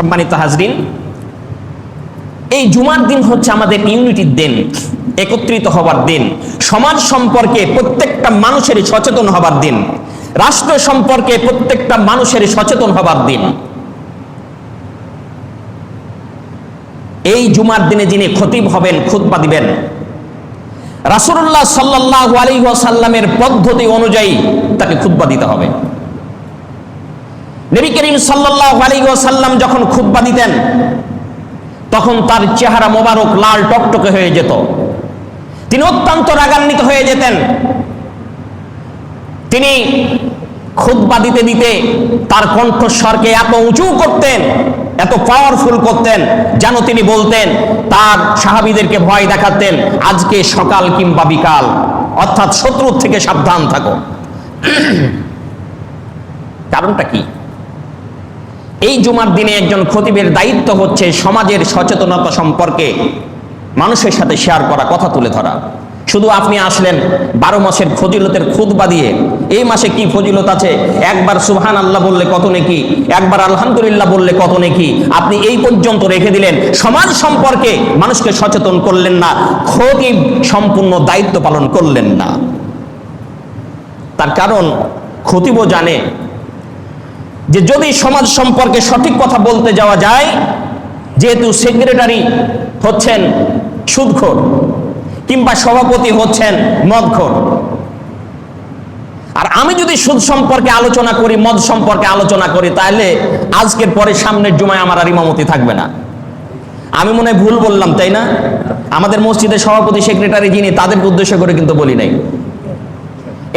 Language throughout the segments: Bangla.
সম্মানিত হাজরিন, এই জুমার দিন হচ্ছে আমাদের ইউনিটির দিন, একত্রিত হবার দিন, সমাজ সম্পর্কে প্রত্যেকটা মানুষের সচেতন হবার দিন, রাষ্ট্র সম্পর্কে প্রত্যেকটা মানুষের সচেতন হবার দিন। এই জুমার দিনে যিনি খতিব হবেন, খুতবা দিবেন, রাসূলুল্লাহ সাল্লাল্লাহু আলাইহি ওয়াসাল্লামের পদ্ধতি অনুযায়ী তাকে খুতবা দিতে হবে। নবী করিম সাল্লাল্লাহু আলাইহি ওয়াসাল্লাম যখন খুতবা দিতেন তখন তার চেহারা মোবারক লাল টকটকে হয়ে যেত, তিনি অত্যন্ত রাগান্বিত হয়ে যেতেন। তিনি খুতবা দিতে দিতে তার কণ্ঠস্বরকে এত উঁচু করতেন, এত পাওয়ারফুল করতেন, যেন তিনি বলতেন, তার সাহাবীদেরকে ভয় দেখাতেন, আজকে সকাল কিংবা বিকাল, অর্থাৎ শত্রুর থেকে সাবধান থাকো। কারণটা কি? এই জুমার দিনে একজন খতিবের দায়িত্ব হচ্ছে সমাজের সচেতনতা সম্পর্কে মানুষের সাথে শেয়ার করা, কথা তুলে ধরা। শুধু আপনি আসলেন 12 মাসের ফজিলতের খুতবা দিয়ে, এই মাসে কি ফজিলত আছে, একবার সুবহানাল্লাহ বললে কত নেকি, একবার আলহামদুলিল্লাহ বললে কত নেকি, আপনি এই পর্যন্ত রেখে দিলেন, সমাজ সম্পর্কে মানুষকে সচেতন করলেন না, খতিব সম্পূর্ণ দায়িত্ব পালন করলেন না। তার কারণ খতিবও জানে যে যদি সমাজ সম্পর্কে সঠিক কথা বলতে যাওয়া যায়, যেহেতু সেক্রেটারি হচ্ছেন সুদখোর কিংবা সভাপতি হচ্ছেন মদখোর, আর আমি যদি সুদ সম্পর্কে আলোচনা করি, মদ সম্পর্কে আলোচনা করি, তাহলে আজকের পরে সামনের জুমায় আমার আর ইমামতি থাকবে না। আমি মনে হয় ভুল বললাম, তাই না? আমাদের মসজিদের সভাপতি সেক্রেটারি যিনি, তাদেরকে উদ্দেশ্য করে কিন্তু বলি নাই।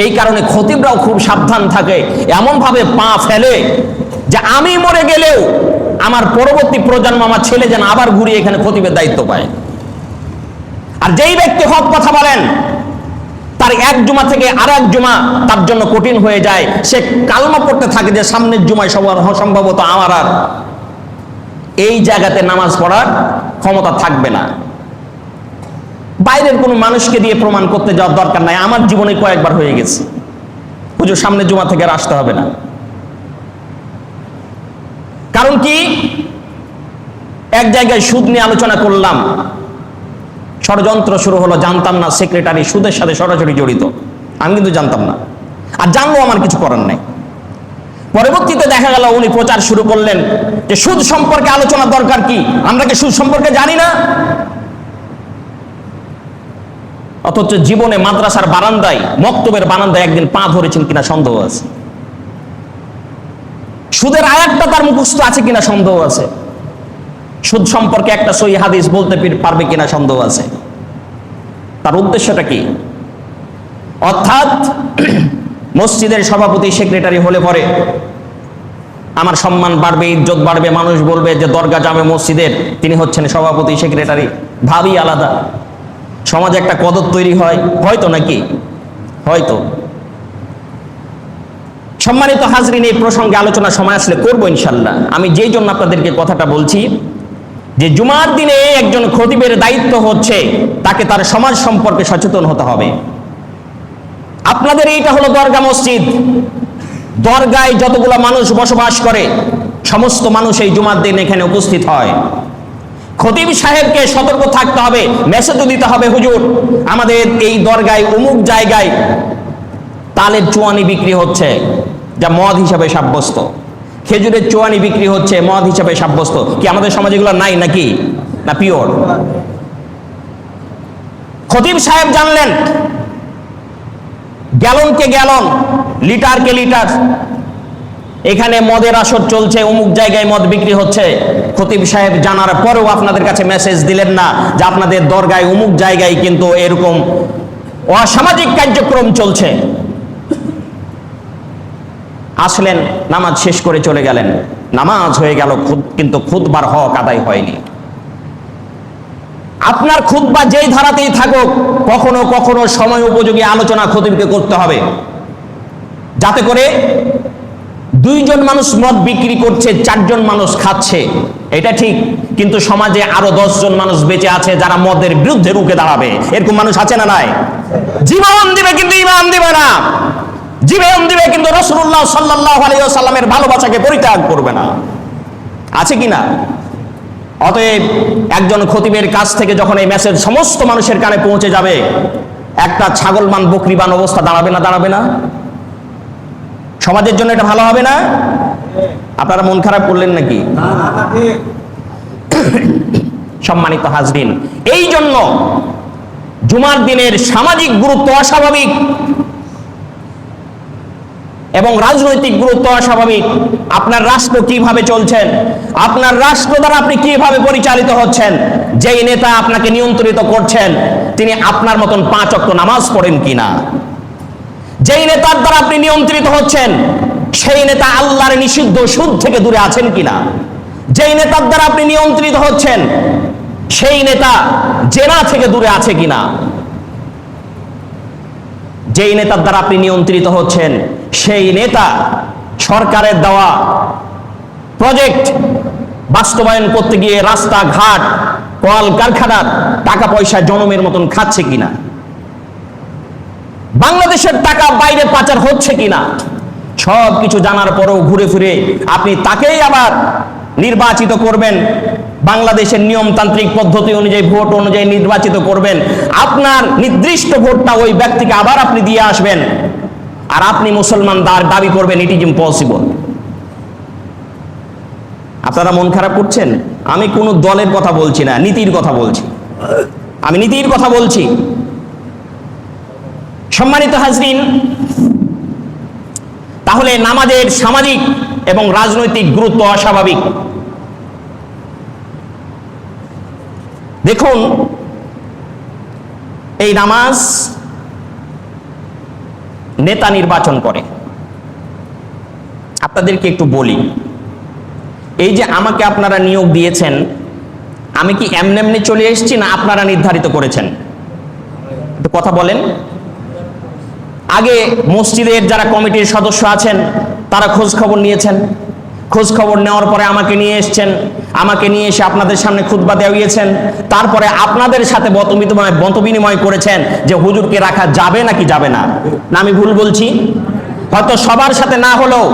এই কারণে খতিবরাও খুব সাবধান থাকে, এমন ভাবে পা ফেলে যে আমি মরে গেলেও আমার পরবর্তী প্রজন্ম, আমার ছেলে যেন আবার ঘুরিয়ে এখানে খতিবের দায়িত্ব পায়। আর যেই ব্যক্তি হক কথা বলেন, তার এক জুমা থেকে আর এক জুমা তার জন্য কঠিন হয়ে যায়। সে কালমা পড়তে থাকে যে সামনের জুমায় সম্ভবত আমার আর এই জায়গাতে নামাজ পড়ার ক্ষমতা থাকবে না। বাইরের কোনো মানুষকে দিয়ে প্রমাণ করতে যাওয়ার দরকার নাই, আমার জীবনে কয়েকবার হয়ে গেছে, হুজুর সামনের জুমা থেকে আর আসতে হবে না। কারণ কি, এক জায়গায় সুদ নিয়ে আলোচনা করলাম, ষড়যন্ত্র শুরু হলো, জানতাম না সেক্রেটারি সুদের সাথে সরাসরি জড়িত, আমি কিন্তু জানতাম না, আর জানলেও আমার কিছু করার নাই। পরবর্তীতে দেখা গেল উনি প্রচার শুরু করলেন যে সুদ সম্পর্কে আলোচনা দরকার কি, আমরা কি সুদ সম্পর্কে জানি না? অথচ জীবনে মাদ্রাসার বারান্দায়, মক্তবের বারান্দায় একদিন পা ধরেছেন কিনা সন্দেহ আছে, সুদের আয়াতটা তার মুখস্থ আছে কিনা সন্দেহ আছে, সুদ সম্পর্কে একটা সহিহ হাদিস বলতে পারবে কিনা সন্দেহ আছে। তার উদ্দেশ্যটা কি? অর্থাৎ মসজিদের সভাপতি সেক্রেটারি হলে পরে আমার সম্মান বাড়বে, ইজ্জত বাড়বে, মানুষ বলবে যে দরগা জামে মসজিদের তিনি হচ্ছেন সভাপতি সেক্রেটারি, ভাবই আলাদা, সমাজে একটা কদর তৈরি হয় হয়তো, নাকি হয়তো। সম্মানিত হাজরিন, এই প্রসঙ্গে আলোচনা সময় আসলে করবো ইনশাল্লাহ। আমি যেই জন্য আপনাদেরকে কথাটা বলছি যে জুমার দিনে একজন খতিবের দায়িত্ব হচ্ছে তাকে তার সমাজ সম্পর্কে সচেতন হতে হবে। আপনাদের এইটা হলো দরগা মসজিদ, দরগায় যতগুলো মানুষ বসবাস করে সমস্ত মানুষ এই জুমার দিন এখানে উপস্থিত হয়। খতিব সাহেবকে সতর্ক থাকতে হবে, মেসেজও দিতে হবে, হুজুর আমাদের এই দরগায় অমুক জায়গায় তালের চুয়ানি বিক্রি হচ্ছে, যা মদ হিসাবে সাব্যস্ত, খেজুরের চুয়ানি বিক্রি হচ্ছে, মদ হিসাবে সাব্যস্ত। কি আমাদের সমাজে এগুলো নাই নাকি? না পিওর? খতিব সাহেব জানলেন গ্যালনকে গ্যালন, লিটারকে লিটার এখানে মদের আসর চলছে, অমুক জায়গায় মদ বিক্রি হচ্ছে। খতিব সাহেব জানার পরেও আপনাদের কাছে মেসেজ দিলেন না যে আপনাদের দরগায় অমুক জায়গায় কিন্তু এরকম অসামাজিক কার্যক্রম চলছে। আসলেন, নামাজ শেষ করে চলে গেলেন, নামাজ হয়ে গেল, কিন্তু খুতবার হক আদায় হয়নি। আপনার খুতবা যেই ধারাতেই থাকুক, কখনো কখনো সময় উপযোগী আলোচনা খতিবকে করতে হবে, যাতে করে 2 জন মানুষ মদ বিক্রি করছে, 4 জন মানুষ খাচ্ছে, এটা ঠিক, কিন্তু সমাজে আরো 10 জন মানুষ বেঁচে আছে যারা মদের বিরুদ্ধে রুখে দাঁড়াবে। এরকম মানুষ আছে না নাই? জীবন দিবে কিন্তু ইমান দিবে না, জীবন দিবে কিন্তু রাসূলুল্লাহ সাল্লাল্লাহু আলাইহি ওয়াসাল্লামের ভালোবাসাকে পরিত্যাগ করবে না। আছে কিনা? অতএব একজন খতিবের কাছ থেকে যখন এই মেসেজ সমস্ত মানুষের কানে পৌঁছে যাবে, একটা ছাগলবান বকরিবান অবস্থা দাঁড়াবে না? দাঁড়াবে না? সমাজের জন্য এটা ভালো হবে না? আপনারা মন খারাপ করলেন নাকি? সম্মানিত হাজরিন, এই জন্য জুমার দিনের সামাজিক গুরুত্ব অস্বাভাবিক এবং রাজনৈতিক গুরুত্ব অস্বাভাবিক। আপনার রাষ্ট্র কিভাবে চলছেন, আপনার রাষ্ট্র দ্বারা আপনি কিভাবে পরিচালিত হচ্ছেন, যেই নেতা আপনাকে নিয়ন্ত্রিত করছেন তিনি আপনার মতন 5 ওয়াক্ত নামাজ পড়েন কিনা, যেই নেতার দ্বারা আপনি নিয়ন্ত্রিত হচ্ছেন সেই নেতা আল্লাহর নিষিদ্ধ সুদ থেকে দূরে আছেন কিনা, যেই নেতার দ্বারা আপনি নিয়ন্ত্রিত হচ্ছেন সেই নেতা জেনা থেকে দূরে আছে কিনা, যেই নেতার দ্বারা আপনি নিয়ন্ত্রিত হচ্ছেন সেই নেতা সরকারের দেওয়া প্রজেক্ট বাস্তবায়ন করতে গিয়ে রাস্তাঘাট কল কারখানার টাকা পয়সা জনমের মতন খাচ্ছে কিনা, বাংলাদেশের টাকা বাইরে পাচার হচ্ছে কিনা, সব কিছু জানার পরেও ঘুরে ফিরে আপনি তাকেই আবার নির্বাচিত করবেন, বাংলাদেশের নিয়মতান্ত্রিক পদ্ধতি অনুযায়ী ভোট অনুযায়ী নির্বাচিত করবেন, আপনার নির্দিষ্ট ভোটটা ওই ব্যক্তিকে আবার আপনি দিয়ে আসবেন, আর আপনি মুসলমান দাবি করবেন। It is impossible. আপনারা মন খারাপ করছেন? আমি কোনো দলের কথা বলছি না, নীতির কথা বলছি। আমি নীতির কথা বলছি। সম্মানিত হাজরিন, তাহলে নামাজের সামাজিক এবং রাজনৈতিক গুরুত্ব অস্বাভাবিক। দেখুন, এই নামাজ নেতা নির্বাচন করে। আপনাদেরকে একটু বলি, এই যে আমাকে আপনারা নিয়োগ দিয়েছেন, আমি কি এমনি এমনি চলে এসেছি না আপনারা নির্ধারিত করেছেন? একটু কথা বলেন। আগে মসজিদের যারা কমিটির সদস্য আছেন তারা খোঁজ খবর নিয়েছেন, খোঁজ খবর নেওয়ার পরে আমাকে নিয়ে এসেছেন, আমাকে নিয়ে এসে আপনাদের সামনে খুতবা দেওয়িয়েছেন, তারপরে আপনাদের সাথে মতবিনিময় করেছেন যে হুজুরকে রাখা যাবে নাকি যাবে না। না আমি ভুল বলছি? হয়তো সবার সাথে না হলেও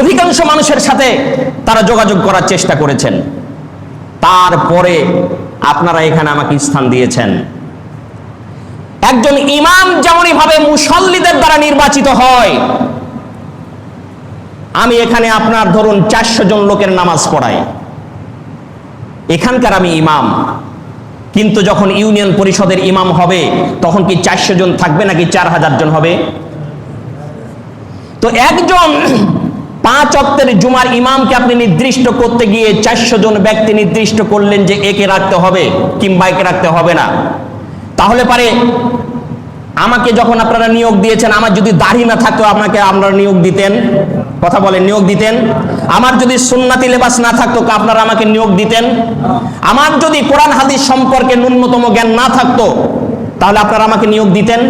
অধিকাংশ মানুষের সাথে তারা যোগাযোগ করার চেষ্টা করেছেন, তারপরে আপনারা এখানে আমাকে স্থান দিয়েছেন। একজন ইমাম যেমনই ভাবে মুসল্লিদের দ্বারা নির্বাচিত হয়, আমি এখানে আপনার ধরুন 400 জন লোকের নামাজ পড়াই, এখানকার আমি ইমাম, কিন্তু যখন ইউনিয়ন পরিষদের ইমাম হবে তখন কি 400 জন থাকবে নাকি 4000 জন হবে? তো একজন 5 ওয়াক্তের জুমার ইমামকে আপনি নির্দিষ্ট করতে গিয়ে 400 জন ব্যক্তি নির্দিষ্ট করলেন যে একে রাখতে হবে কিংবা একে রাখতে হবে না। তাহলে পারে আমাকে যখন আপনারা নিয়োগ দিয়েছেন, আমার যদি দাড়ি না থাকতো আপনাকে আপনারা নিয়োগ দিতেন? কথা বলেন, নিয়োগ দিতেন? আমার যদি সুন্নাতি লেবাস না থাকতো আপনারা আমাকে নিয়োগ দিতেন? আমার যদি কোরআন হাদিস সম্পর্কে ন্যূনতম জ্ঞান না থাকতো তাহলে আপনারা আমাকে নিয়োগ দিতেন?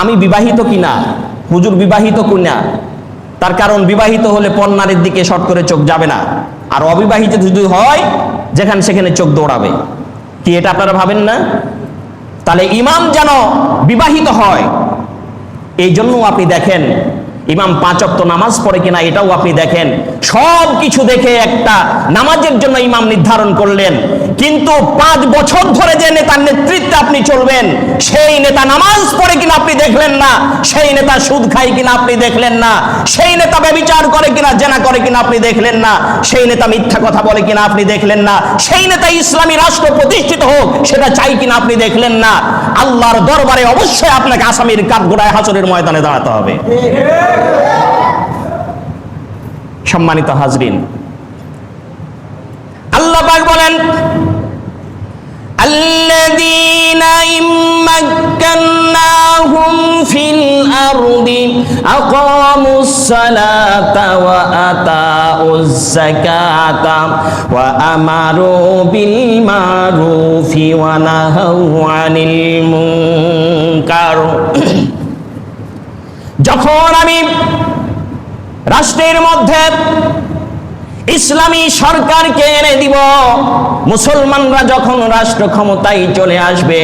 আমি বিবাহিত কিনা, হুজুর বিবাহিত কিনা, তার কারণ বিবাহিত হলে পর্নারের দিকে শর্ট করে চোখ যাবে না, আর অবিবাহিত যদি হয় যেখানে সেখানে চোখ দৌড়াবে। কি এটা আপনারা ভাবেন না? তাহলে ইমাম যেন বিবাহিত হয়, এই জন্য আপনি দেখেন ইমাম 5 ওয়াক্ত নামাজ পড়ে কিনা এটাও আপনি দেখেন। সব কিছু দেখে একটা নামাজের জন্য ইমাম নির্ধারণ করলেন, কিন্তু 5 বছর ধরে যে নেতার নেতৃত্বে আপনি চলবেন সেই নেতা নামাজ পড়ে কিনা আপনি দেখলেন না, সেই নেতা সুদ খায় কিনা আপনি দেখলেন না, সেই নেতা ব্যভিচার করে কিনা, জেনা করে কিনা আপনি দেখলেন না, সেই নেতা মিথ্যা কথা বলে কিনা আপনি দেখলেন না, সেই নেতা ইসলামী রাষ্ট্র প্রতিষ্ঠিত হোক সেটা চাই কিনা আপনি দেখলেন না। আল্লাহর দরবারে অবশ্যই আপনাকে আসামির কাঠগড়ায় হাসরের ময়দানে দাঁড়াতে হবে। সম্মানিত হাজরিন, আল্লাহ পাক বলেন, আল্লাযীনা ইম্মাক্কান্নাহুম ফিল আরদি আকামুস সালাতা ওয়া আতাউজ যাকাতা ওয়া আমারু বিল মারুফি ওয়া নাহাউ আনিল মুনকার। যখন আমি রাষ্ট্রের মধ্যে ইসলামী সরকারকে এনে দিব। মুসলমানরা যখন রাষ্ট্র ক্ষমতায় চলে আসবে,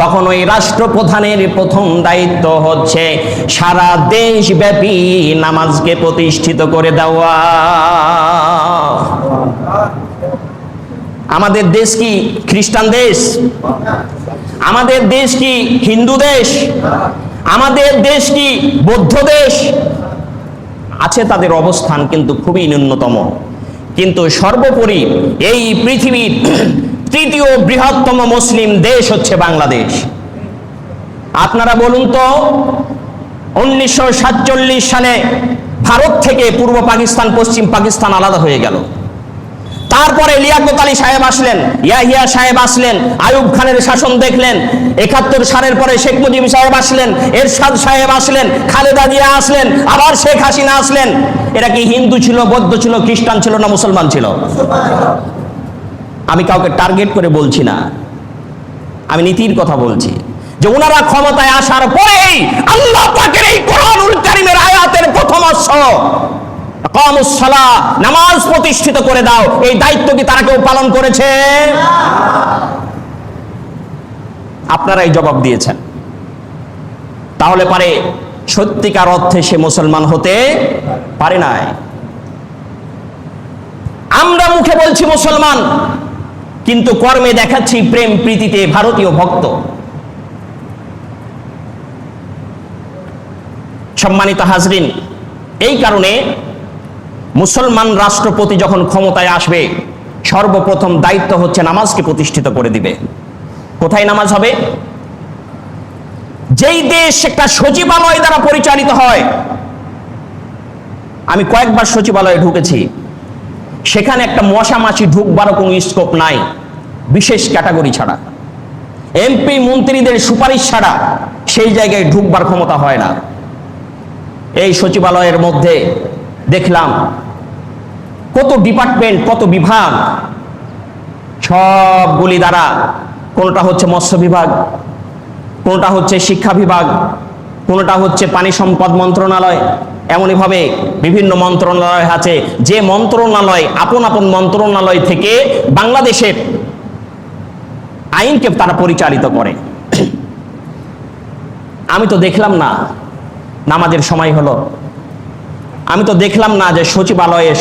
তখন ওই রাষ্ট্রপ্রধানের প্রথম দায়িত্ব হচ্ছে সারা দেশব্যাপী নামাজকে প্রতিষ্ঠিত করে দেওয়া। আমাদের দেশ কি খ্রিস্টান দেশ? আমাদের দেশ কি হিন্দু দেশ? আমাদের দেশ কি বৌদ্ধ দেশ? আছে তাদের অবস্থান, কিন্তু খুবই ন্যূনতম। কিন্তু সর্বোপরি এই পৃথিবীর তৃতীয় বৃহত্তম মুসলিম দেশ হচ্ছে বাংলাদেশ। আপনারা বলুন তো, 1947 সালে ভারত থেকে পূর্ব পাকিস্তান পশ্চিম পাকিস্তান আলাদা হয়ে গেল। তারপরে লিয়াকত আলী সাহেব আসলেন, ইয়াহিয়া সাহেব আসলেন, আইয়ুব খানের শাসন দেখলেন। 71 সালের পরে শেখ মুজিব সাহেব আসলেন, এরশাদ সাহেব আসলেন, খালেদা জিয়া আসলেন, আবার শেখ হাসিনা আসলেন। এরা কি হিন্দু ছিল, বৌদ্ধ ছিল, খ্রিস্টান ছিল না মুসলমান ছিল? আমি কাউকে টার্গেট করে বলছি না, আমি নীতির কথা বলছি যে ওনারা ক্ষমতায় আসার পরেই আল্লাহ পাকের এই কোরআনুল কারীমের আয়াতের প্রথম অংশ আকামুস সালাহ, নামাজ প্রতিষ্ঠিত করে দাও, এই দায়িত্ব কি তারা কেউ পালন করেছে? আপনারাই জবাব দিয়েছেন। তাহলে পারে সত্যিকার অর্থে সে মুসলমান হতে পারে নাই। আমরা মুখে বলছি মুসলমান, কিন্তু কর্মে দেখাচ্ছি প্রেম প্রীতিতে ভারতীয় ভক্ত। সম্মানিত হাজরিন, এই কারণে মুসলমান রাষ্ট্রপতি যখন ক্ষমতায় আসবে, সর্বপ্রথম দায়িত্ব হচ্ছে নামাজকে প্রতিষ্ঠিত করে দিবে। কোথায় নামাজ হবে? যেই দেশ একটা সচিবালয় দ্বারা পরিচালিত হয়, আমি কয়েকবার সচিবালয়ে ঢুকেছি, সেখানে একটা মশা মাছি ঢুকবারও কোনো স্কোপ নাই, বিশেষ ক্যাটাগরি ছাড়া, এমপি মন্ত্রীদের সুপারিশ ছাড়া সেই জায়গায় ঢুকবার ক্ষমতা হয় না। এই সচিবালয়ের মধ্যে দেখলাম কত ডিপার্টমেন্ট, কত বিভাগ, সবগুলি দ্বারা, কোনটা হচ্ছে মৎস্য বিভাগ, কোনটা হচ্ছে শিক্ষা বিভাগ, কোনটা হচ্ছে পানি সম্পদ মন্ত্রণালয়, এমনইভাবে বিভিন্ন মন্ত্রণালয় আছে, যে মন্ত্রণালয় আপন আপন মন্ত্রণালয় থেকে বাংলাদেশের আইনকে তারা পরিচালিত করে। আমি তো দেখলাম না নামাজের সময় হলো, আমি তো দেখলাম না যে সচিবালয়ে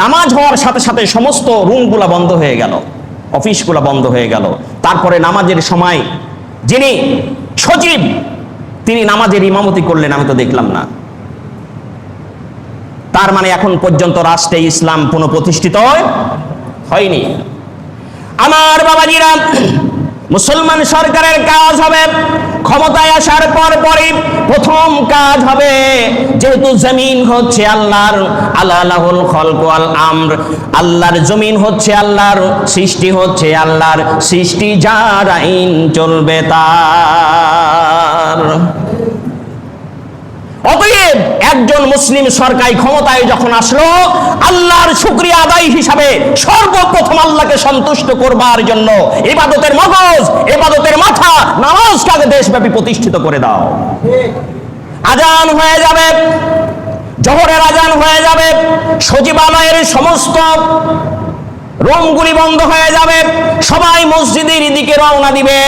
নামাজ হওয়ার সাথে সাথে সমস্ত রুমগুলা বন্ধ হয়ে গেল, অফিসগুলা বন্ধ হয়ে গেল। তারপরে নামাজের সময় যিনি সচিব তিনি নামাজের ইমামতি করলেন, আমি তো দেখলাম না। তার মানে এখন পর্যন্ত রাষ্ট্রে ইসলাম পুনঃপ্রতিষ্ঠিত হয়নি। আমার বাবাজিরা, মুসলমান সরকারের কাজ হবে ক্ষমতায় আসার পরই প্রথম কাজ হবে, যেহেতু জমিন হচ্ছে আল্লাহর, আলাহুল খলক ওয়াল আমর, আল্লাহর জমিন হচ্ছে আল্লাহর, সৃষ্টি হচ্ছে আল্লাহর, সৃষ্টি যার আইন চলবে তার। অতএব একজন মুসলিম সরকার ক্ষমতায় যখন আসলো, আল্লাহর শুকরিয়া আদায় হিসাবে সর্বপ্রথম আল্লাহকে সন্তুষ্ট করবার জন্য ইবাদতের মগজ, ইবাদতের মাথা নামাজটাকে দেশব্যাপী প্রতিষ্ঠিত করে দাও। আজান হয়ে যাবে, জোহরের আজান হয়ে যাবে, সচিবালয়ের সমস্ত রুমগুলি বন্ধ হয়ে যাবে, সবাই মসজিদের দিকে রওনা দিবে,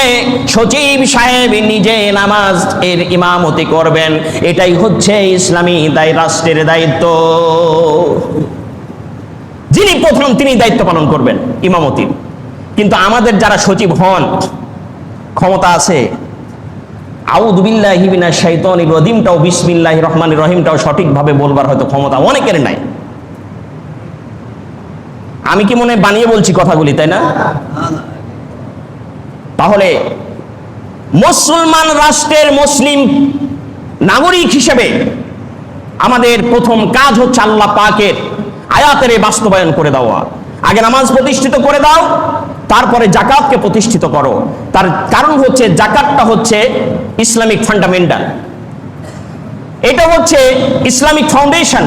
সচিব সাহেব নিজে নামাজ এর ইমামতি করবেন। এটাই হচ্ছে ইসলামী রাষ্ট্রের দায়িত্ব। যিনি প্রথম তিনি দায়িত্ব পালন করবেন ইমামতির। কিন্তু আমাদের যারা সচিব হন, ক্ষমতা আছে, আউযু বিল্লাহি মিনাশ শাইতানির রাজিমটাও বিসমিল্লাহির রহমানির রহিমটাও সঠিকভাবে বলবার হয়তো ক্ষমতা অনেকের নাই। আমি কি মনে বানিয়ে বলছি কথাগুলি, তাই না? তাহলে মুসলমান রাষ্ট্রের মুসলিম নাগরিক হিসেবে আমাদের প্রথম কাজ হচ্ছে আল্লাহ পাকের আয়াতের বাস্তবায়ন করে দেওয়া। আগে নামাজ প্রতিষ্ঠিত করে দাও, তারপরে যাকাতকে প্রতিষ্ঠিত করো। তার কারণ হচ্ছে যাকাতটা হচ্ছে ইসলামিক ফান্ডামেন্টাল, এটা হচ্ছে ইসলামিক ফাউন্ডেশন।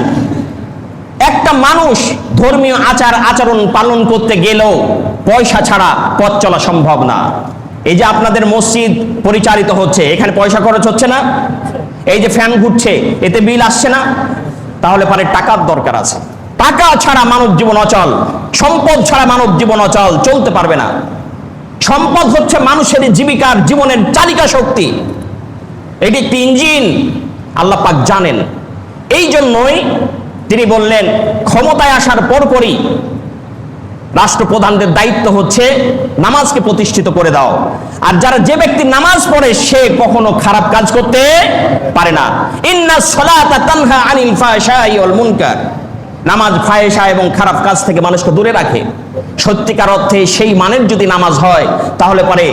একটা মানুষ ধর্মীয় আচার আচরণ পালন করতে গেলেও পয়সা ছাড়া পথ চলা সম্ভব না। এই যে আপনাদের মসজিদ পরিচালিত হচ্ছে, এখানে পয়সা খরচ হচ্ছে না? এই যে ফ্যান ঘুরছে, এতে বিল আসছে না? তাহলে পরে টাকার দরকার আছে। টাকা ছাড়া মানব জীবন অচল, সম্পদ ছাড়া মানব জীবন অচল, চলতে পারবে না। সম্পদ হচ্ছে মানুষের জীবিকার, জীবনের চালিকা শক্তি, এটি একটি ইঞ্জিন, আল্লাহ পাক জানেন। এই জন্যই তিনি বললেন ক্ষমতায় আসার পরপরই রাষ্ট্রপ্রধানদের দায়িত্ব হচ্ছে নামাজকে প্রতিষ্ঠিত করে দাও। আর যে ব্যক্তি নামাজ পড়ে সে কখনো খারাপ কাজ করতে পারে না। ইন্নাস সালাতা তানহা আনিল ফাহশাই ওয়াল মুনকার, নামাজ ফাহেসা এবং খারাপ কাজ থেকে মানুষকে দূরে রাখে। সত্যিকার অর্থে সেই মানের যদি নামাজ হয় তাহলে পরে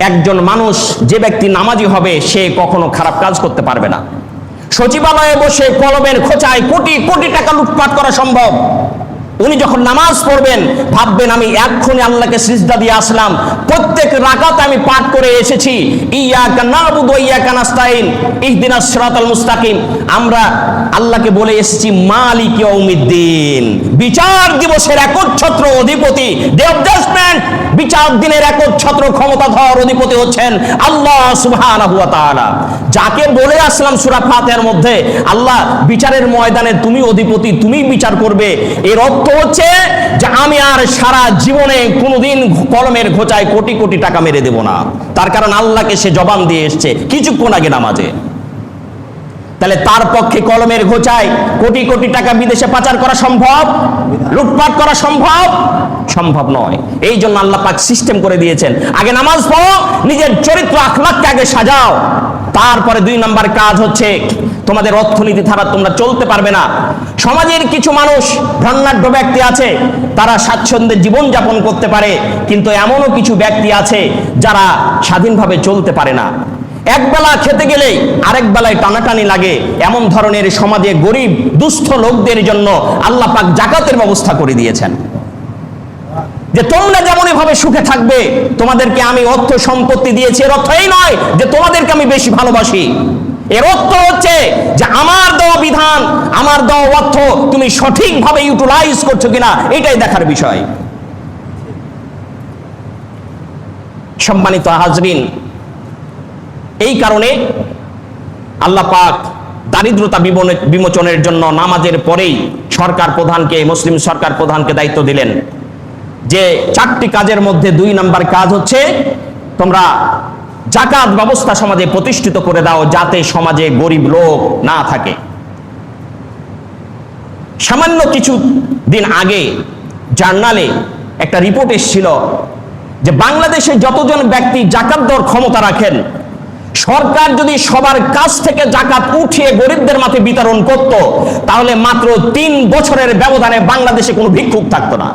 একজন মানুষ, যে ব্যক্তি নামাজি হবে, সে কখনো খারাপ কাজ করতে পারবে না। সচিবালয়ে বসে কলমের খোঁচায় কোটি কোটি টাকা লুটপাট করা সম্ভব। উনি যখন নামাজ পড়বেন ভাববেন আমি এক্ষুনি আল্লাহকে সিজদা দিয়ে আসলাম, প্রত্যেক রাকাতে আমি পাঠ করে এসেছি ইয়াকা নাবুদু ওয়া ইয়াকা নাস্তাইন ইহদিনাস সিরাতাল মুস্তাকিম, আমরা আল্লাহকে বলে এসেছি মালিক ইয়াউমিদ্দিন, বিচার দিবসের একচ্ছত্র অধিপতি, ডে অফ জাজমেন্ট, বিচার দিনের একচ্ছত্র ক্ষমতাধর অধিপতি হচ্ছেন আল্লাহ সুবহানাহু ওয়া তাআলা। যাকে বলে আসলাম সূরা ফাতিহার মধ্যে আল্লাহ বিচারের ময়দানে তুমি অধিপতি, তুমি বিচার করবে, এর অর্থ হচ্ছে যে আমি আর সারা জীবনে কোনোদিন কলমের খোঁচায় কোটি কোটি টাকা মেরে দেব না। তার কারণ আল্লাহকে সে জবান দিয়ে এসছে কিছুক্ষণ আগে নামাজে। তাহলে তার পক্ষে কলমের খোঁচায় কোটি কোটি টাকা বিদেশে পাচার করা সম্ভব? লুটপাট করা সম্ভব? সম্ভব নয়। এই জন্য আল্লাহ পাক সিস্টেম করে দিয়েছেন, আগে নামাজ পড়ো, নিজের চরিত্র আখলাককে আগে সাজাও, তারপরে 2 নম্বর কাজ হচ্ছে তোমাদের অর্থনীতি ছাড়া তোমরা চলতে পারবে না। সমাজের কিছু মানুষ, ধনাঢ্য ব্যক্তি আছে, তারা স্বাচ্ছন্দ্যে জীবন যাপন করতে পারে, কিন্তু এমনও কিছু ব্যক্তি আছে যারা স্বাধীনভাবে চলতে পারে না। একবেলা খেতে গেলে আরেক বেলায় টানাটানি লাগে। এমন ধরনের সমাজে গরিব দুস্থ লোকদের জন্য আল্লাহ পাক যাকাতের ব্যবস্থা করে দিয়েছেন, যে তোমরা যেমনই ভাবে সুখে থাকবে, তোমাদেরকে আমি অর্থ সম্পত্তি দিয়েছি। এর অর্থ এই নয় যে তোমাদেরকে আমি বেশি ভালোবাসি, এর অর্থ হচ্ছে যে আমার দেওয়া বিধান, আমার দেওয়া অর্থ তুমি সঠিকভাবে ইউটিলাইজ করছো কিনা, এটাই দেখার বিষয়। সম্মানিত হাজরিন, এই কারণে আল্লাহ পাক দারিদ্রতা বিমোচনের জন্য নামাজের পরেই সরকার প্রধানকে, মুসলিম সরকার প্রধানকে দায়িত্ব দিলেন যে 4টি কাজের মধ্যে 2 নম্বর কাজ হচ্ছে তোমরা যাকাত ব্যবস্থা সমাজে প্রতিষ্ঠিত করে দাও, যাতে সমাজে গরিব লোক না থাকে। সামান্য কিছু দিন আগে জার্নালে একটা রিপোর্ট এসেছিল যে বাংলাদেশে যতজন ব্যক্তি যাকাত দেওয়ার ক্ষমতা রাখেন, সরকার যদি সবার কাছ থেকে যাকাত উঠিয়ে গরিবদের মাঝে বিতরণ করত, তাহলে মাত্র 3 বছরের ব্যবধানে বাংলাদেশে কোনো ভিক্ষুক থাকতো না।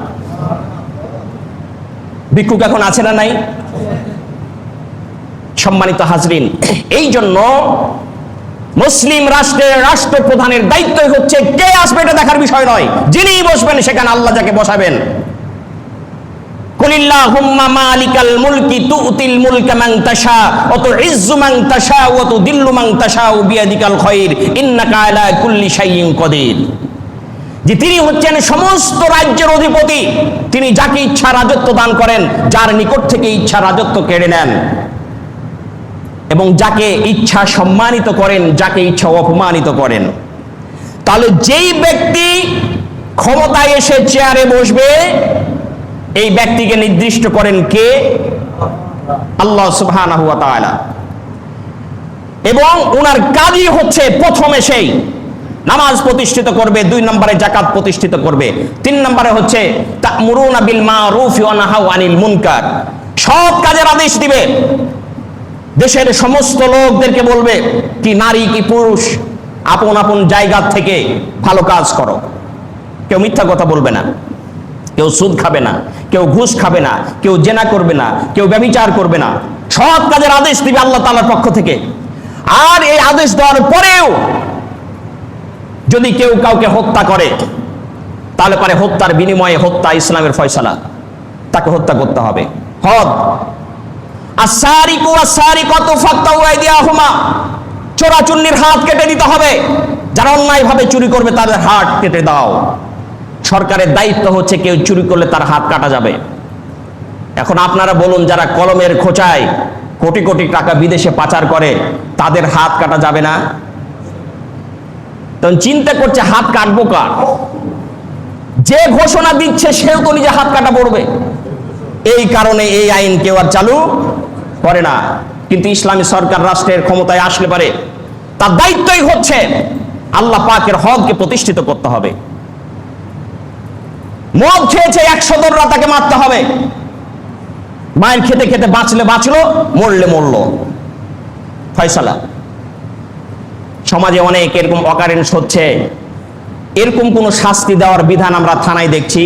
ভিক্ষুক এখন আছে না নাই? সম্মানিত হাজরিন, এই জন্য মুসলিম রাষ্ট্রের রাষ্ট্রপ্রধানের দায়িত্বই হচ্ছে কে আসবে এটা দেখার বিষয় নয়, যিনি বসবেন সেখানে আল্লাহ যাকে বসাবেন। কুলিল্লাহুম্মা মালিকাল মুলকি তুতিল মুলকা মান তাশা ওয়া তুইজ্জু মান তাশা ওয়া তুদিল্লু মান তাশা বিয়াদিকাল খায়র ইন্নাকা আলা কুল্লি শাইইন কাদির। যে তিনি হচ্ছেন সমস্ত রাজ্যের অধিপতি, তিনি যাকে ইচ্ছা রাজত্ব দান করেন, যার নিকট থেকে ইচ্ছা রাজত্ব কেড়ে নেন, এবং যাকে ইচ্ছা সম্মানিত করেন, যাকে ইচ্ছা অপমানিত করেন। তাহলে যেই ব্যক্তি ক্ষমতায় এসে চেয়ারে বসবে, এই ব্যক্তিকে নির্দিষ্ট করেন কে? আল্লাহ সুবহানাহু ওয়া তাআলা। এবং ওনার কাজই হচ্ছে প্রথমে সেই নামাজ প্রতিষ্ঠিত করবে, 2 নম্বরে যাকাত প্রতিষ্ঠিত করবে, 3 নম্বরে হচ্ছে তা'মুরুনা বিল মারুফ ওয়া নাহাউ আনিল মুনকার, সৎ কাজের আদেশ দিবে। দেশের সমস্ত লোকদেরকে বলবে, কি নারী কি পুরুষ, আপন আপন জায়গা থেকে ভালো কাজ করো। কেউ মিথ্যা কথা বলবে না, কেউ সুদ খাবে না, কেউ ঘুষ খাবে না, কেউ জেনা করবে না, কেউ ব্যভিচার করবে না। সৎ কাজের আদেশ দিবে আল্লাহ তাআলার পক্ষ থেকে। আর এই আদেশ দেওয়ার পরেও যদি কেউ কাউকে হত্যা করে, তাহলে পরে হত্যার বিনিময়ে, হত্যা ইসলামের ফয়সালা, তাকে হত্যা করতে হবে। হদ আস-সারিকু ওয়াস-সারিকাতু ফাকতাউ আইদিয়াহুমা, চোরাচুন্নির হাত কেটে দিতে হবে, যারা অন্যায়ভাবে চুরি করবে তাদের হাত কেটে দাও। সরকারের দায়িত্ব হচ্ছে কেউ চুরি করলে তার হাত কাটা যাবে। এখন আপনারা বলুন, যারা কলমের খোঁচায় কোটি কোটি টাকা বিদেশে পাচার করে, তাদের হাত কাটা যাবে না? তখন চিন্তা করছে হাত কাটবো কার? যে ঘোষণা দিচ্ছে সেও তো নিজে হাত কাটা পড়বে। এই কারণে এই আইন কেউ আর চালু করে না। কিন্তু ইসলামী সরকার রাষ্ট্রের ক্ষমতায় আসলে পারে তার দায়িত্বই হচ্ছে আল্লাহ পাকের হককে প্রতিষ্ঠিত করতে হবে। মদ খেয়েছে 100 দররা, তাকে মারতে হবে। মায়ের খেতে খেতে বাঁচলে বাঁচলো, মরলে মরলো, ফয়সালা। সমাজে অনেক এরকম অকারেন্স হচ্ছে। এরকম কোন শাস্তি দেওয়ার বিধান আমরা থানায় দেখছি?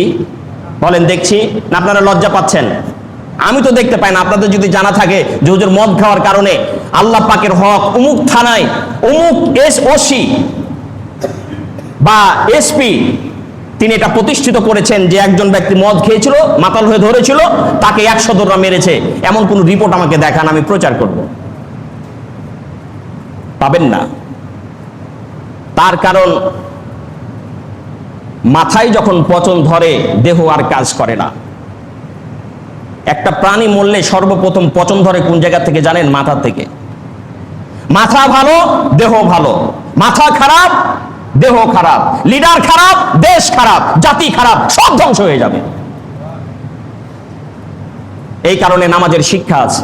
বলেন দেখছি না? আপনারা লজ্জা পাচ্ছেন? আমি তো দেখতে পাই না। আপনাদের যদি জানা থাকে যে হুজুর মদ খাওয়ার কারণে আল্লাহ পাকের হক অমুক থানায় অমুক ওসি বা এসপি তিনি এটা প্রতিষ্ঠিত করেছেন যে একজন ব্যক্তি মদ খেয়েছিল, মাতাল হয়ে ধরেছিল, তাকে 100 দররা মেরেছে, এমন কোন রিপোর্ট আমাকে দেখান, আমি প্রচার করব। পাবেন না। তার কারণ মাথায় যখন পচন ধরে দেহ আর কাজ করে না। একটা প্রাণী মরলে সর্বপ্রথম পচন ধরে কোন জায়গা থেকে জানেন? মাথা থেকে। মাথা ভালো, দেহ ভালো। মাথা খারাপ, দেহ খারাপ, লিডার খারাপ, দেশ খারাপ, জাতি খারাপ, সব ধ্বংস হয়ে যাবে। এই কারণে নামাজের শিক্ষা আছে।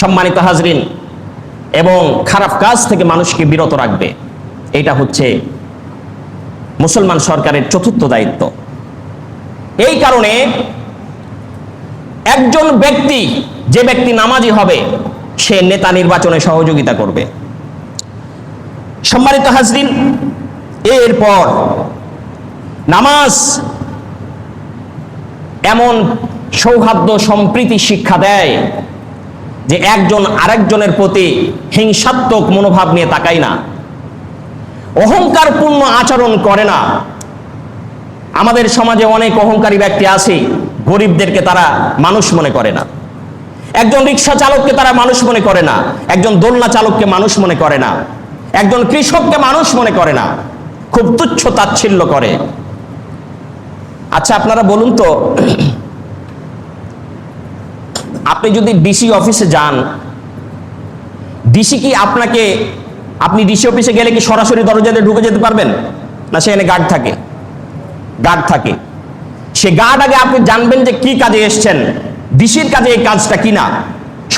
সম্মানিত হাজরিন, এবং খারাপ কাজ থেকে মানুষকে বিরত রাখবে, এটা হচ্ছে মুসলমান সরকারের চতুর্থ দায়িত্ব। এই কারণে একজন ব্যক্তি, যে ব্যক্তি নামাজি হবে, সে নেতা নির্বাচনে সহযোগিতা করবে। সম্মানিত হাজরিন, এরপর নামাজ এমন সৌহার্দ্য সম্প্রীতি শিক্ষা দেয় যে একজন আরেকজনের প্রতি হিংসাত্মক মনোভাব নিয়ে তাকায় না, অহংকারপূর্ণ আচরণ করে না। আমাদের সমাজে অনেক অহংকারী ব্যক্তি আছে, গরিবদেরকে তারা মানুষ মনে করে না। একজন রিক্সা চালককে তারা মানুষ মনে করে না, একজন দোলনা চালককে মানুষ মনে করে না, একজন কৃষককে মানুষ মনে করে না, খুব তুচ্ছ তাচ্ছিল্য করে। আচ্ছা আপনারা বলুন তো, আপনি যদি ডিসি অফিসে যান, ডিসি কি আপনাকে, আপনি ডিসি অফিসে গেলে কি সরাসরি দরজাতে ঢুকে যেতে পারবেন? না, সেখানে গার্ড থাকে। গার্ড থাকে। সে গার্ড আগে আপনি জানবেন যে কি কাজে এসছেন, ডিসির কাজে এই কাজটা কিনা,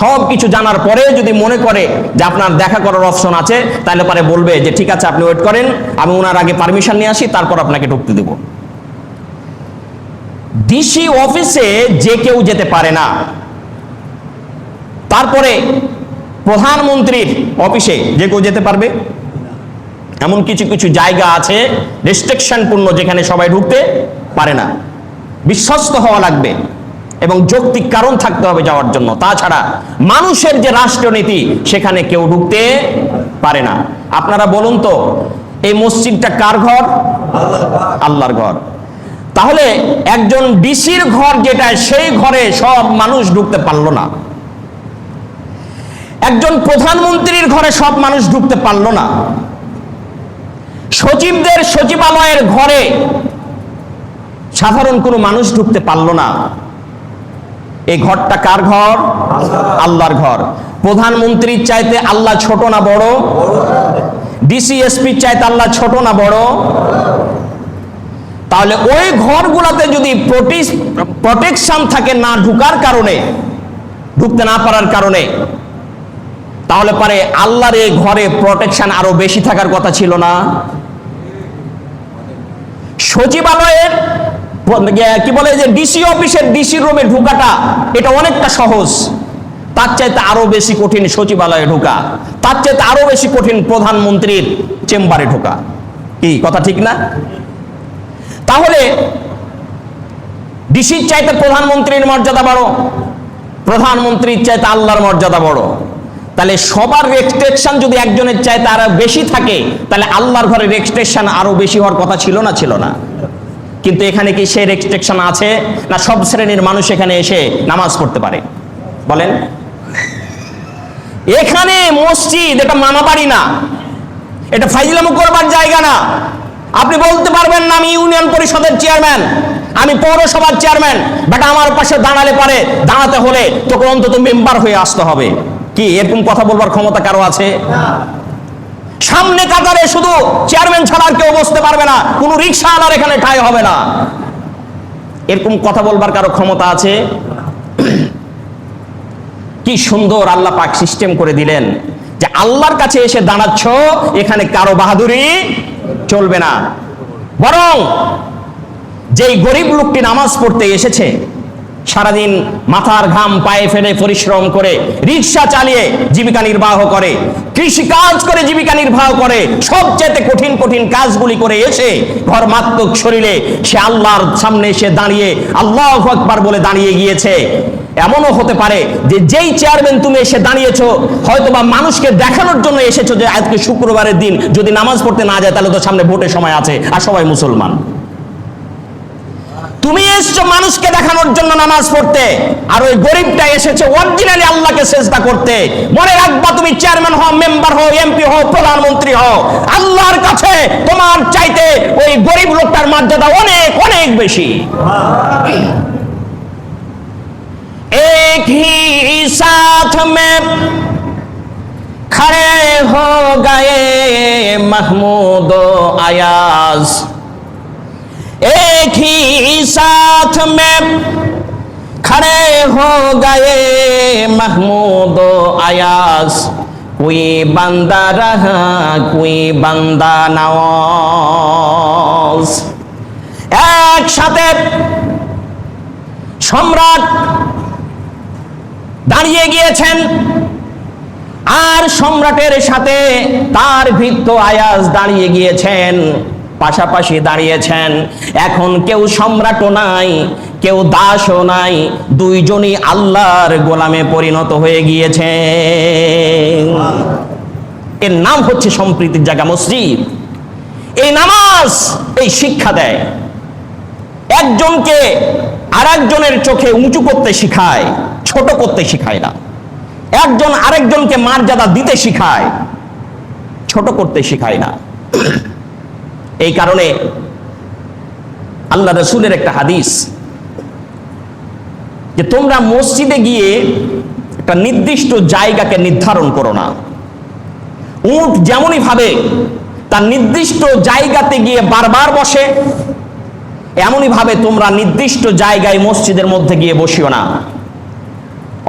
সব কিছু জানার পরে যদি মনে করে যে আপনার দেখা করার অপশন আছে, তাহলে পরে বলবে যে ঠিক আছে আপনি ওয়েট করেন, আমি ওনার আগে পারমিশন নিয়ে আসি, তারপর আপনাকে ঢুকতে দেব। ডিসি অফিসে যে কেউ যেতে পারে না। তারপরে প্রধানমন্ত্রীর অফিসে যে কেউ যেতে পারবে? এমন কিছু কিছু জায়গা আছে রেস্ট্রিকশন পূর্ণ, যেখানে সবাই ঢুকতে পারে না। বিশ্বস্ত হওয়া লাগবে এবং যৌক্তিক কারণ থাকতে হবে যাওয়ার জন্য। তাছাড়া মানুষের যে রাষ্ট্রনীতি, সেখানে কেউ ঢুকতে পারে না। আপনারা বলুন তো, এই মসজিদটা কার ঘর? আল্লাহর ঘর। তাহলে একজন ডিসির ঘর যেটা, সেই ঘরে সব মানুষ ঢুকতে পারলো না। একজন প্রধানমন্ত্রীর ঘরে সব মানুষ ঢুকতে পারলো না। সচিবদের সচিবালয়ের ঘরে সাধারণ কোনো মানুষ ঢুকতে পারলো না। এই ঘরটা কার ঘর? আল্লাহর ঘর। প্রধানমন্ত্রীর চাইতে আল্লাহ ছোট না বড়? ডিসি এসপির চাইতে আল্লাহ ছোট না বড়? তাহলে ওই ঘরগুলোতে যদি প্রোটেকশন থাকে না ঢুকার কারণে, ঢুকতে না পারার কারণে, তাহলে পারে আল্লাহর এই ঘরে প্রোটেকশন আরো বেশি থাকার কথা ছিল না? সচিবালয়ের কি বলে যে ডিসি অফিসের ডিসি রুমে ঢোকাটা এটা অনেকটা সহজ, তার চাইতে আরো বেশি কঠিন সচিবালয়ে ঢোকা, তার চাইতে আরো বেশি কঠিন প্রধানমন্ত্রীর চেম্বারে ঢোকা। কি কথা ঠিক না? তাহলে ডিসির চাইতে প্রধানমন্ত্রীর মর্যাদা বড়, প্রধানমন্ত্রীর চাইতে আল্লাহর মর্যাদা বড়। তাহলে সবার রেস্ট্রিকশন যদি একজনের চাইতে আরো বেশি থাকে, তাহলে আল্লাহর ঘরে রেস্ট্রিকশন আরো বেশি হওয়ার কথা ছিল না? ছিল না। কিন্তু এখানে কি সেই রেস্ট্রিকশন আছে? না সব শ্রেণীর মানুষ এখানে এসে নামাজ পড়তে পারে? বলেন। এখানে মসজিদ এটা মামাবাড়ি না, এটা ফাইজলামো করবার জায়গা না। আপনি বলতে পারবেন না আমি ইউনিয়ন পরিষদের চেয়ারম্যান, আমি পৌরসভার চেয়ারম্যান, বাট আমার পাশে দাঁড়ালে পারে, দাঁড়াতে হলে তোকে অন্তত মেম্বার হয়ে আসতে হবে। কি এরকম কথা বলবার ক্ষমতা কারো আছে? সামনে কাতারে শুধু চেয়ারম্যান ছাড়া আর কেউ বসতে পারবে না, কোনো রিকশাওয়ালার এখানে ঠাঁই হবে না। এরকম কথা বলবার কারো ক্ষমতা আছে? কি সুন্দর আল্লাহ পাক সিস্টেম করে দিলেন যে আল্লাহর কাছে এসে দাঁড়াচ্ছ, এখানে কারো বাহাদুরি চলবে না। বরং যেই গরিব লোকটি নামাজ পড়তে এসেছে, সারাদিন মাথার ঘাম পায়ে ফেলে পরিশ্রম করে রিক্সা চালিয়ে জীবিকা নির্বাহ করে, কৃষি কাজ করে জীবিকা নির্বাহ করে, সবচেয়ে কঠিন কঠিন কাজগুলি করে এসে ঘর মাত্মক শরীরে সে আল্লাহর সামনে এসে দাঁড়িয়ে আল্লাহু আকবার বলে দাঁড়িয়ে গিয়েছে। এমনও হতে পারে যে যেই চেয়ারম্যান তুমি এসে দাঁড়িয়েছো, হয়তোবা মানুষকে দেখানোর জন্য এসেছো যে আজকে শুক্রবারের দিন যদি নামাজ পড়তে না যায় তাহলে তো সামনে ভোটের সময় আছে আর সবাই মুসলমান। তুমি এসছো মানুষকে দেখানোর জন্য নামাজ পড়তে, আর ওই গরিবটা এসেছে অরিজিনালি আল্লাহকে সেজদা করতে। মনে রাখবা, তুমি চেয়ারম্যান হও, মেম্বার হও, এমপি হও, প্রধানমন্ত্রী হও, আল্লাহর কাছে তোমার চাইতে ওই গরিব লোকটার মর্যাদা অনেক অনেক বেশি। एक ही साथ में खड़े हो गए महमूद अयाज, एक ही साथ में खड़े हो गए महमूद अयाज, कोई बंदा रहा कोई बंदा नवाज। एक साथे সম্রাট দাঁড়িয়ে গিয়েছেন, আর সম্রাটের সাথে তার ভৃত্য আয়াজ দাঁড়িয়ে গিয়েছেন, পাশাপাশি দাঁড়িয়েছেন। এখন কেউ সম্রাটও নাই, কেউ দাসও নাই, দুইজনই আল্লাহর গোলামে পরিণত হয়ে গিয়েছে। এর নাম হচ্ছে সম্প্রীতির জায়গা মসজিদ। এই নামাজ এই শিক্ষা দেয়, একজনকে আরেকজনের চোখে উঁচু করতে শিখায়, ছোট করতে শিখায় না। একজন আরেকজনকে মর্যাদা দিতে শিখায়, ছোট করতে শিখায় না। এই কারণে আল্লাহ রাসূলের একটা হাদিস যে তোমরা মসজিদে গিয়ে একটা নির্দিষ্ট জায়গাকে নির্ধারণ করো না। উট যেমনই ভাবে তার নির্দিষ্ট জায়গাতে গিয়ে বারবার বসে, এমনই ভাবে তোমরা নির্দিষ্ট জায়গায় মসজিদের মধ্যে গিয়ে বসিও না।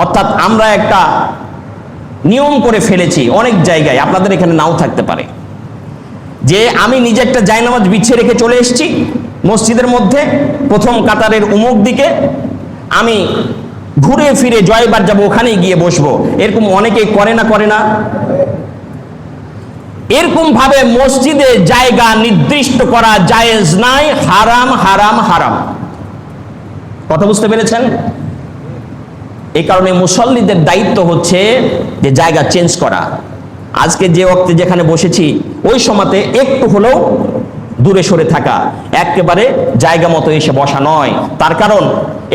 অর্থাৎ আমরা একটা নিয়ম করে ফেলেছি অনেক জায়গায়, আপনাদের এখানে নাও থাকতে পারে, যে আমি নিজে একটা জায়নামাজ বিছিয়ে রেখে চলে এসেছি মসজিদের মধ্যে, প্রথম কাতারের উমুক দিকে, আমি ঘুরে ফিরে জয়বার যাব, ওখানেই গিয়ে বসবো। এরকম অনেকেই করে না? করে না? এরকম ভাবে মসজিদে জায়গা নির্দিষ্ট করা জায়েজ নাই, হারাম হারাম হারাম। কথা বুঝতে পেরেছেন? এই কারণে মুসল্লিদের দায়িত্ব হচ্ছে যে জায়গা চেঞ্জ করা। আজকে যে ওয়াক্তে যেখানে বসেছি ওই সময়তে একটু হলেও দূরে সরে থাকা, একেবারে জায়গা মতো এসে বসা নয়। তার কারণ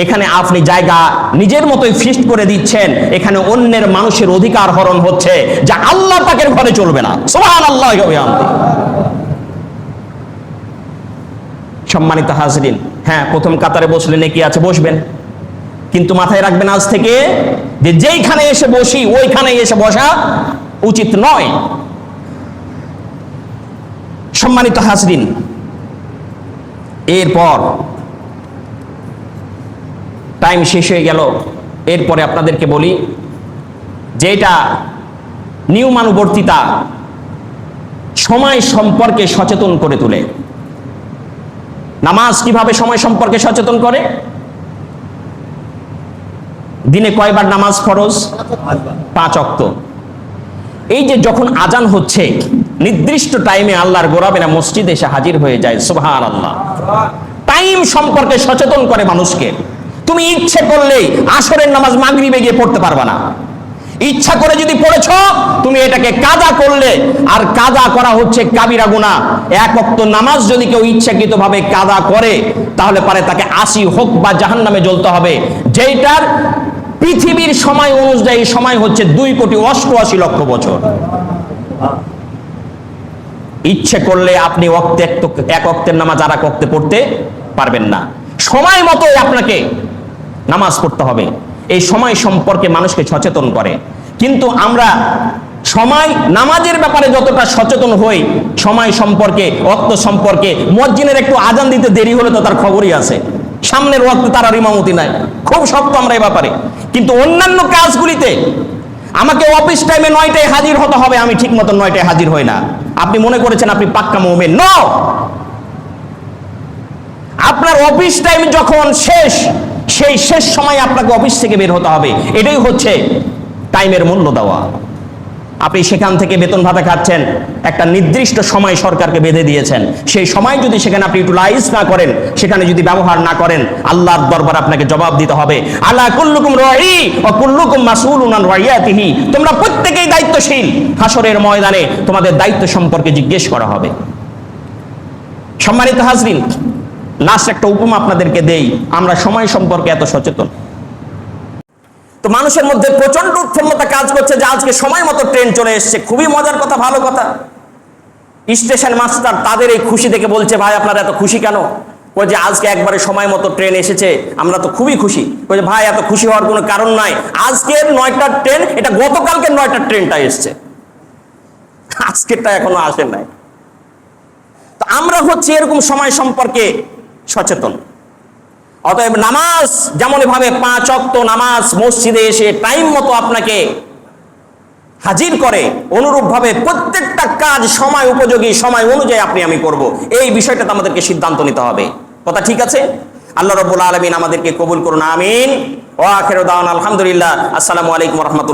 এখানে আপনি জায়গা নিজের মতোই ফিক্সড করে দিচ্ছেন, এখানে অন্যের মানুষের অধিকার হরণ হচ্ছে, যা আল্লাহ পাকের ঘরে চলবে না। সুবহানাল্লাহ। সম্মানিত হাজরিন, হ্যাঁ, প্রথম কাতারে বসলে নেকি আছে, বসবেন, কিন্তু মাথায় রাখবেন আজ থেকে যে যেইখানে এসে বসি ওইখানে এসে বসা উচিত নয়। সম্মানিত হাজরিন, এরপর টাইম শেষ হয়ে গেল। এরপরে আপনাদেরকে বলি যে এটা নিয়মানুবর্তিতা সময় সম্পর্কে সচেতন করে তোলে। নামাজ কিভাবে সময় সম্পর্কে সচেতন করে? দিনে কয়বার নামাজ ফরজ? 5 ওয়াক্ত। এই যে যখন আজান হচ্ছে নির্দিষ্ট টাইমে আল্লাহর গোলামেরা মসজিদে এসে হাজির হয়ে যায়। সুবহানাল্লাহ। টাইম সম্পর্কে সচেতন করে মানুষকে। তুমি ইচ্ছে করলেই আসরের নামাজ মাগরিবে গিয়ে পড়তে পারবে না। ইচ্ছা করে যদি পড়েছ তুমি এটাকে কাজা করলে, আর কাজা করা হচ্ছে কাবিরা গুনাহ। 1 ওয়াক্ত নামাজ যদি কেউ ইচ্ছাকৃতভাবে কাজা করে তাহলে পারে তাকে 80 হোক বা জাহান্নামে জ্বলতে হবে, যেটার পৃথিবীর সময় অনুযায়ী সময় হচ্ছে 2,88,00,000 বছর। ইচ্ছে করলে আপনি এক ওয়াক্তের নামাজ আর এক ওয়াক্তে পড়তে পারবেন না। সময় মতো আপনাকে নামাজ পড়তে হবে। এই সময় সম্পর্কে মানুষকে সচেতন করে। কিন্তু আমরা সময় নামাজের ব্যাপারে যতটা সচেতন হই, সময় সম্পর্কে, ওয়াক্ত সম্পর্কে, মুয়াজ্জিনের একটু আজান দিতে দেরি হলে তো তার খবরই আছে, সামনের ওয়াক্তে তার আর ইমামতি নাই, খুব শক্ত আমরা এই ব্যাপারে। কিন্তু অন্যান্য কাজগুলিতে আমাকে অফিস টাইমে 9টায় হাজির হতে হবে, আমি ঠিক মতো 9টায় হাজির হই না। আপনি মনে করেছেন আপনি পাক্কা মুমিন? নো। আপনার অফিস টাইম যখন শেষ, সেই শেষ সময় আপনাকে অফিস থেকে বের হতে হবে। এটাই হচ্ছে টাইমের মূল্য দেওয়া। আপনি সেখান থেকে বেতন ভাতা খাচ্ছেন, একটা নির্দিষ্ট সময় সরকারকে বেঁধে দিয়েছেন, সেই সময় যদি সেখানে আপনি ইউটিলাইজ না করেন, সেখানে যদি ব্যবহার না করেন, আল্লাহর দরবার আপনাকে জবাব দিতে হবে। আলা কুল্লুকুম রাঈ ওয়া কুল্লুকুম মাসউলুন আন রাইয়াতিহি, তোমরা প্রত্যেকেই দায়িত্বশীল, হাসরের ময়দানে তোমাদের দায়িত্ব সম্পর্কে জিজ্ঞেস করা হবে। সম্মানিত হাজরিন, লাস্ট একটা উপমা আপনাদেরকে দেই, আমরা সময় সম্পর্কে এত সচেতন, তো মানুষের মধ্যে প্রচন্ড উৎফুল্লতা কাজ করছে যে আজকে সময় মতো ট্রেন চলে এসছে। খুবই মজার কথা, ভালো কথা। স্টেশন মাস্টার তাদের এই খুশি দেখে বলছে, ভাই আপনারা এত খুশি কেন? ওই যে আজকে একবারে সময় মতো ট্রেন এসেছে, আমরা তো খুবই খুশি। ওই যে ভাই এত খুশি হওয়ার কোনো কারণ নাই, আজকের 9টার ট্রেন, এটা গতকালকের 9টার ট্রেনটা এসছে, আজকেরটা এখনো আসে নাই। তো আমরা হচ্ছে এরকম সময় সম্পর্কে সচেতন। অতএব নামাজ যেমন ভাবে 5 ওয়াক্ত নামাজ মসজিদে এসে টাইম মতো আপনাকে হাজির করে, অনুরূপ ভাবে প্রত্যেকটা কাজ সময় উপযোগী, সময় অনুযায়ী আমি করব, এই বিষয়টাতে আমাদেরকে সিদ্ধান্ত নিতে হবে। কথা ঠিক আছে? আল্লাহ রাব্বুল আলামিন আমাদেরকে কবুল করুন, আমিন। ওয়া আখিরু দাওয়ানা আলহামদুলিল্লাহ। আসসালামু আলাইকুম ওয়া রাহমাতুল্লাহ।